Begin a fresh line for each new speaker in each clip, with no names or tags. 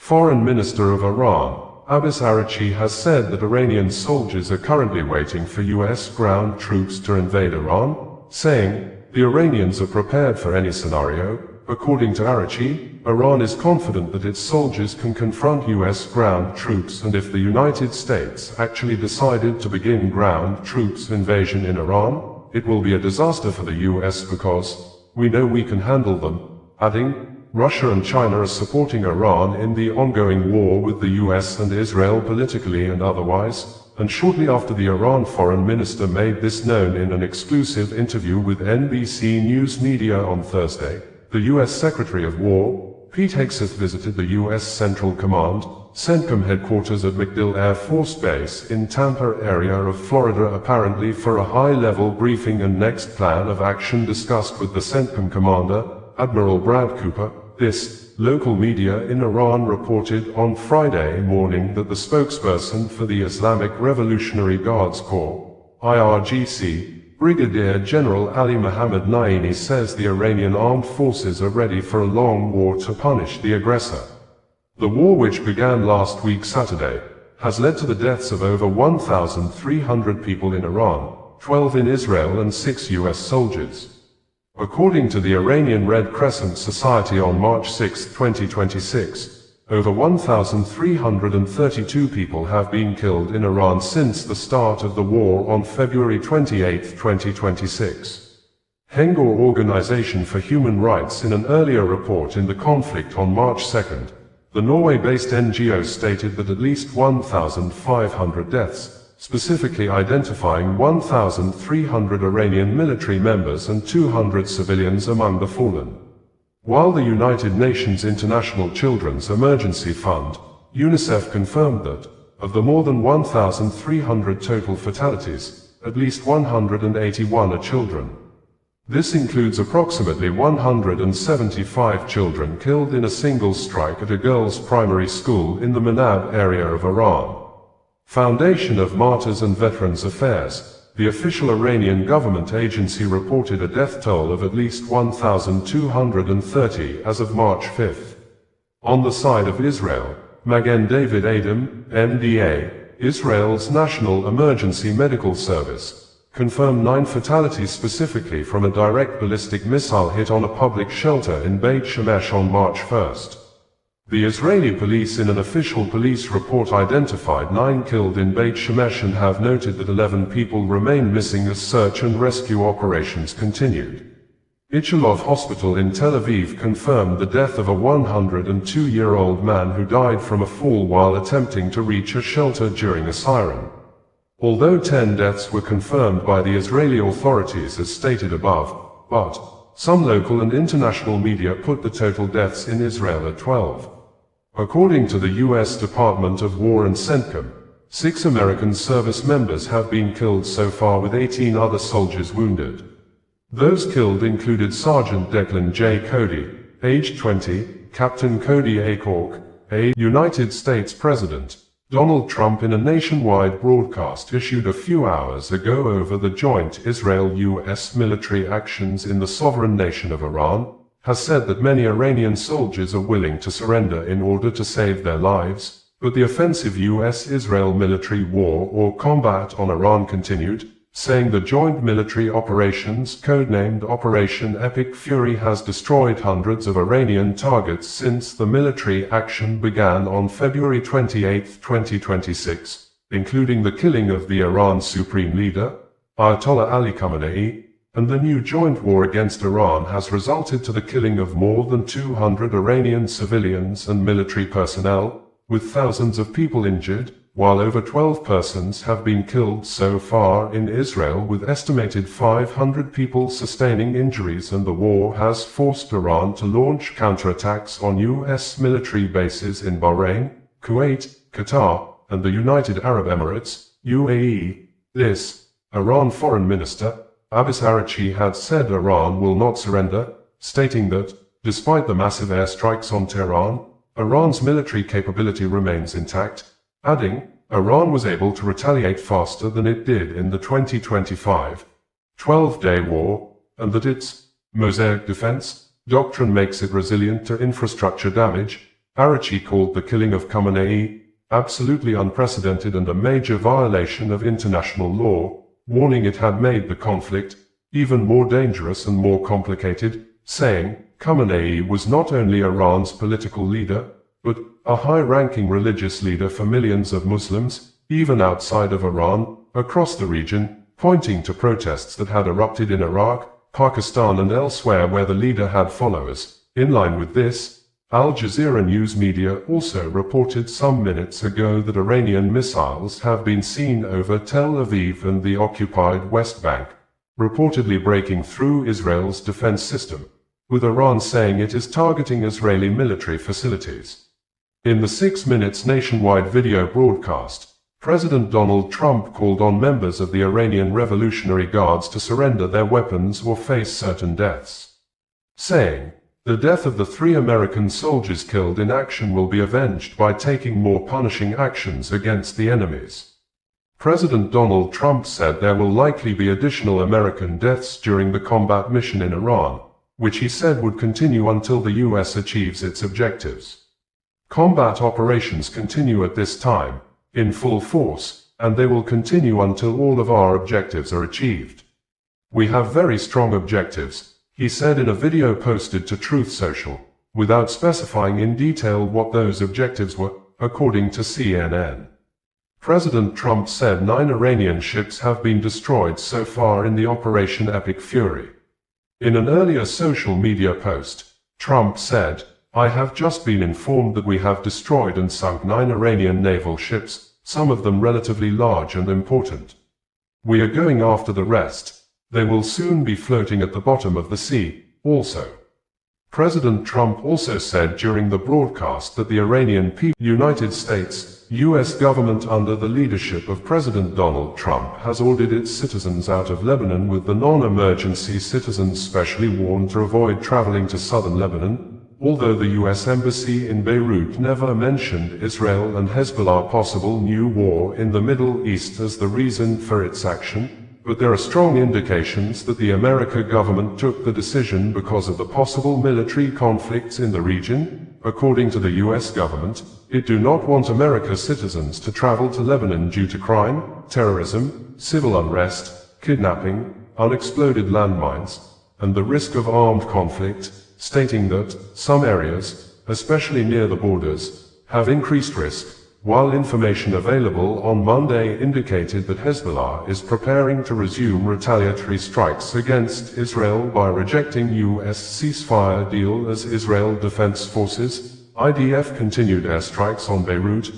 Foreign Minister of Iran, Abbas Araghchi, has said that Iranian soldiers are currently waiting for US ground troops to invade Iran, saying, "The Iranians are prepared for any scenario." According to Araghchi, Iran is confident that its soldiers can confront US ground troops, and if the United States actually decided to begin ground troops invasion in Iran, it will be a disaster for the US because we know we can handle them, adding, Russia and China are supporting Iran in the ongoing war with the US and Israel politically and otherwise. And shortly after the Iran foreign minister made this known in an exclusive interview with NBC News Media on Thursday, the US Secretary of War, Pete Hegseth, visited the US Central Command, CENTCOM headquarters at MacDill Air Force Base in Tampa area of Florida, apparently for a high-level briefing and next plan of action discussed with the CENTCOM commander, Admiral Brad Cooper. This, local media in Iran reported on Friday morning that the spokesperson for the Islamic Revolutionary Guards Corps, IRGC, Brigadier General Ali Mohammad Naini, says the Iranian armed forces are ready for a long war to punish the aggressor. The war, which began last week Saturday, has led to the deaths of over 1,300 people in Iran, 12 in Israel and 6 US soldiers. According to the Iranian Red Crescent Society on March 6, 2026, over 1,332 people have been killed in Iran since the start of the war on February 28, 2026. Hengor Organization for Human Rights, in an earlier report in the conflict on March 2, the Norway-based NGO stated that at least 1,500 deaths, specifically identifying 1,300 Iranian military members and 200 civilians among the fallen. While the United Nations International Children's Emergency Fund, UNICEF, confirmed that, of the more than 1,300 total fatalities, at least 181 are children. This includes approximately 175 children killed in a single strike at a girls' primary school in the Manab area of Iran. Foundation of Martyrs and Veterans Affairs, the official Iranian government agency, reported a death toll of at least 1,230 as of March 5. On the side of Israel, Magen David Adom, MDA, Israel's National Emergency Medical Service, confirmed 9 fatalities specifically from a direct ballistic missile hit on a public shelter in Beit Shemesh on March 1. The Israeli police, in an official police report, identified 9 killed in Beit Shemesh and have noted that 11 people remain missing as search and rescue operations continued. Ichilov Hospital in Tel Aviv confirmed the death of a 102-year-old man who died from a fall while attempting to reach a shelter during a siren. Although 10 deaths were confirmed by the Israeli authorities as stated above, but some local and international media put the total deaths in Israel at 12. According to the U.S. Department of War and CENTCOM, 6 American service members have been killed so far, with 18 other soldiers wounded. Those killed included Sergeant Declan J. Cody, age 20, Captain Cody A. Cork, a United States President Donald Trump, in a nationwide broadcast issued a few hours ago over the joint Israel-U.S. military actions in the sovereign nation of Iran, has said that many Iranian soldiers are willing to surrender in order to save their lives, but the offensive U.S.-Israel military war or combat on Iran continued, saying the joint military operations, codenamed Operation Epic Fury, has destroyed hundreds of Iranian targets since the military action began on February 28, 2026, including the killing of the Iran supreme leader, Ayatollah Ali Khamenei, and the new joint war against Iran has resulted to the killing of more than 200 Iranian civilians and military personnel, with thousands of people injured, while over 12 persons have been killed so far in Israel, with estimated 500 people sustaining injuries, and the war has forced Iran to launch counterattacks on U.S. military bases in Bahrain, Kuwait, Qatar, and the United Arab Emirates, UAE. This, Iran Foreign Minister Abbas Araghchi had said Iran will not surrender, stating that, despite the massive airstrikes on Tehran, Iran's military capability remains intact, adding, Iran was able to retaliate faster than it did in the 2025 12-day war, and that its Mosaic defense doctrine makes it resilient to infrastructure damage, Arachi called the killing of Khamenei absolutely unprecedented and a major violation of international law, warning it had made the conflict even more dangerous and more complicated, saying, Khamenei was not only Iran's political leader, but a high-ranking religious leader for millions of Muslims, even outside of Iran, across the region, pointing to protests that had erupted in Iraq, Pakistan and elsewhere where the leader had followers. In line with this, Al Jazeera news media also reported some minutes ago that Iranian missiles have been seen over Tel Aviv and the occupied West Bank, reportedly breaking through Israel's defense system, with Iran saying it is targeting Israeli military facilities. In the 6 minutes nationwide video broadcast, President Donald Trump called on members of the Iranian Revolutionary Guards to surrender their weapons or face certain deaths, saying, "The death of the 3 American soldiers killed in action will be avenged by taking more punishing actions against the enemies." President Donald Trump said there will likely be additional American deaths during the combat mission in Iran, which he said would continue until the U.S. achieves its objectives. Combat operations continue at this time, in full force, and they will continue until all of our objectives are achieved. We have very strong objectives, he said in a video posted to Truth Social, without specifying in detail what those objectives were, according to CNN. President Trump said 9 Iranian ships have been destroyed so far in the Operation Epic Fury. In an earlier social media post, Trump said, "I have just been informed that we have destroyed and sunk 9 Iranian naval ships, some of them relatively large and important. We are going after the rest. They will soon be floating at the bottom of the sea, also." President Trump also said during the broadcast that the Iranian people, United States, U.S. government under the leadership of President Donald Trump has ordered its citizens out of Lebanon, with the non-emergency citizens specially warned to avoid traveling to southern Lebanon, although the U.S. Embassy in Beirut never mentioned Israel and Hezbollah possible new war in the Middle East as the reason for its action. But there are strong indications that the American government took the decision because of the possible military conflicts in the region. According to the U.S. government, it do not want America's citizens to travel to Lebanon due to crime, terrorism, civil unrest, kidnapping, unexploded landmines, and the risk of armed conflict, stating that some areas, especially near the borders, have increased risk, while information available on Monday indicated that Hezbollah is preparing to resume retaliatory strikes against Israel by rejecting U.S. ceasefire deal as Israel Defense Forces, IDF, continued airstrikes on Beirut.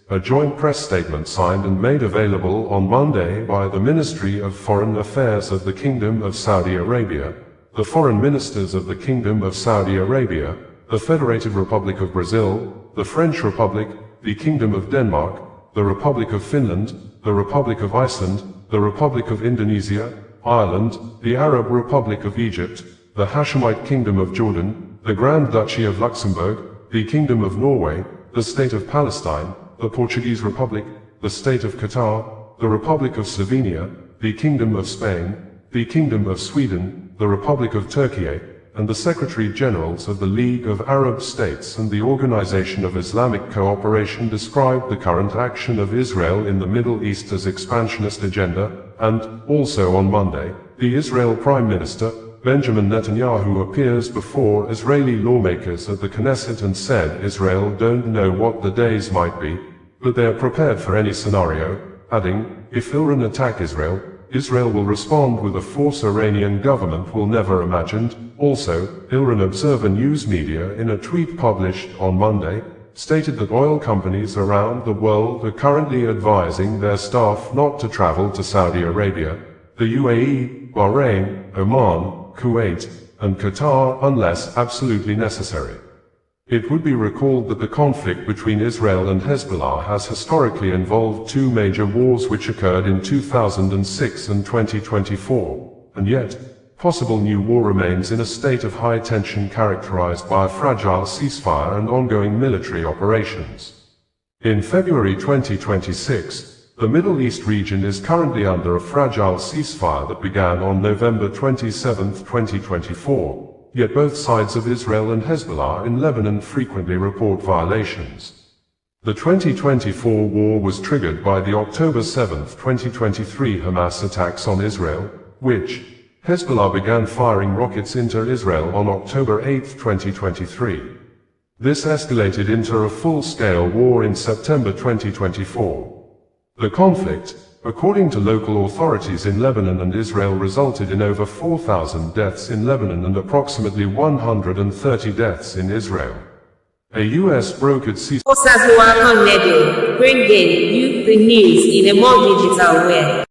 A joint press statement signed and made available on Monday by the Ministry of Foreign Affairs of the Kingdom of Saudi Arabia, the foreign ministers of the Kingdom of Saudi Arabia, the Federated Republic of Brazil, the French Republic, the Kingdom of Denmark, the Republic of Finland, the Republic of Iceland, the Republic of Indonesia, Ireland, the Arab Republic of Egypt, the Hashemite Kingdom of Jordan, the Grand Duchy of Luxembourg, the Kingdom of Norway, the State of Palestine, the Portuguese Republic, the State of Qatar, the Republic of Slovenia, the Kingdom of Spain, the Kingdom of Sweden, the Republic of Turkey, and the Secretary-Generals of the League of Arab States and the Organization of Islamic Cooperation described the current action of Israel in the Middle East as expansionist agenda, and, also on Monday, the Israel Prime Minister, Benjamin Netanyahu, appears before Israeli lawmakers at the Knesset and said Israel don't know what the days might be, but they are prepared for any scenario, adding, "If Iran attack Israel, Israel will respond with a force Iranian government will never imagined." Also, Iran Observer News Media, in a tweet published on Monday, stated that oil companies around the world are currently advising their staff not to travel to Saudi Arabia, the UAE, Bahrain, Oman, Kuwait, and Qatar unless absolutely necessary. It would be recalled that the conflict between Israel and Hezbollah has historically involved 2 major wars which occurred in 2006 and 2024, and yet, possible new war remains in a state of high tension characterized by a fragile ceasefire and ongoing military operations. In February 2026, the Middle East region is currently under a fragile ceasefire that began on November 27, 2024, yet both sides of Israel and Hezbollah in Lebanon frequently report violations. The 2024 war was triggered by the October 7, 2023 Hamas attacks on Israel, which Hezbollah began firing rockets into Israel on October 8, 2023. This escalated into a full-scale war in September 2024. The conflict, according to local authorities in Lebanon and Israel, resulted in over 4,000 deaths in Lebanon and approximately 130 deaths in Israel. A U.S. brokered ceasefire
bringing you the news in a more digital way.